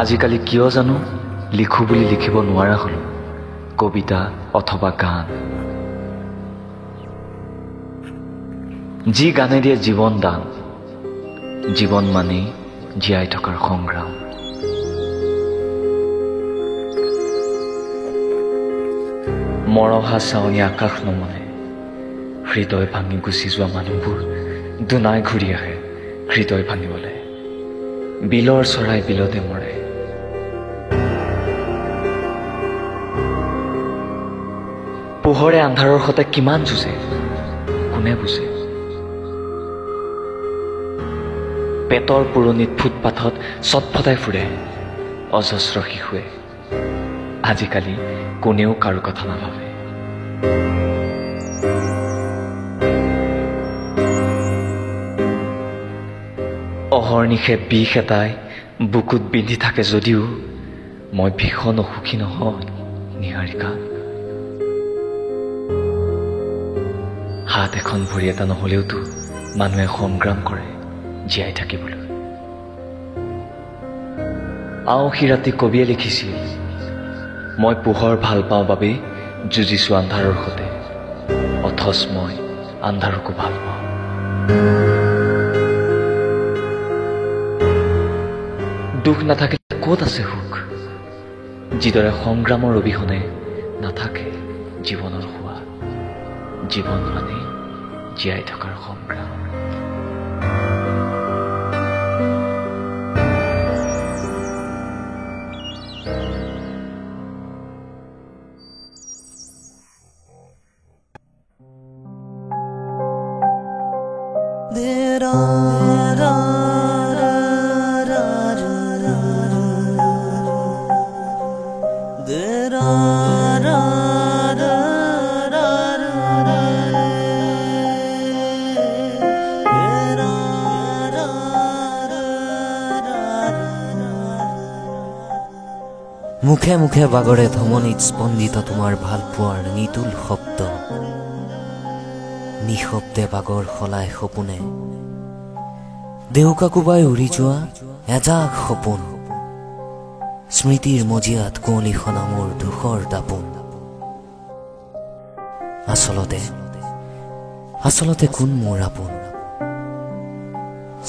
আজিকালি কিয় জানো লিখো বুলি লিখিব নোৱাৰা হলো কবিতা অথবা গান। যি গানে দিয়ে জীৱন দান, জীৱন মানেই জীয়াই থকাৰ সংগ্ৰাম। মৰহা চাৱনি আকাশ নমনে, হৃদয় ভাঙি গুচি যোৱা মানুহবোৰ দুনাই ঘূৰি আহে হৃদয় ভাঙিবলৈ। বিলৰ চৰাই বিলতে মৰে, পোহৰে আন্ধাৰৰ সতে কিমান যুঁজে কোনে বুজে। পেটৰ পুৰণিত ফুটপাথত চটফটাই ফুৰে অজস্ৰ শিশুৱে, আজিকালি কোনেও কাৰো কথা নাভাবে। অহৰ্নিশে বিষ এটাই বুকুত বিন্ধি থাকে যদিও মই ভীষণ অসুখী নহয় নিহাৰিকা। হাত এখন ভৰি এটা নহলেওতো মানুহে সংগ্ৰাম কৰে জীয়াই থাকিবলৈ। আওসী ৰাতি কবিয়ে লিখিছিল, মই পোহৰ ভাল পাওঁ বাবেই যুঁজিছো আন্ধাৰৰ সতে, অথচ মই আন্ধাৰকো ভাল পাওঁ। দুখ নাথাকিলে ক'ত আছে সুখ, যিদৰে সংগ্ৰামৰ অবিহনে নাথাকে জীৱনৰ সোৱা। জীৱন মানে জীয়াই থকাৰ সংগ্ৰাম। মুখে মুখে বাগৰে ধমনীত স্পন্দিত তোমাৰ ভাল পোৱাৰ নিতুল শব্দ, নিশব্দে বাগৰ সলাই সপোনে দেউকা কোবাই উৰি যোৱা এজাক সপোন। স্মৃতিৰ মজিয়াত কুঁৱলী সনা মোৰ ধূসৰ দাপোন। আচলতে কোন মোৰ আপোন,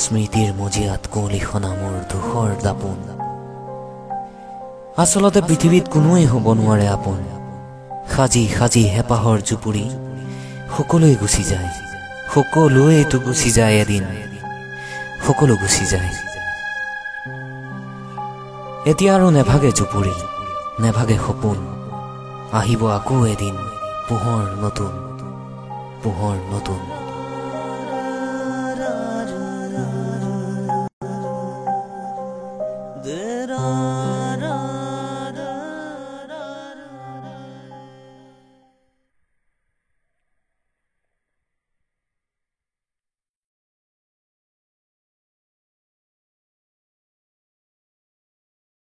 স্মৃতিৰ মজিয়াত কুঁৱলী সনা মোৰ ধূসৰ দাপোন। আচলতে পৃথিৱীত কোনোৱেই হ'ব নোৱাৰে আপোন, সাজি সাজি হেঁপাহৰ জুপুৰি সকলোৱে গুচি যায়, সকলোৱেইতো গুচি যায় এদিন, সকলো গুচি যায়। এতিয়া আৰু নেভাগে জুপুৰি, নেভাগে সপোন, আহিব আকৌ এদিন পোহৰ নতুন, পোহৰ নতুন।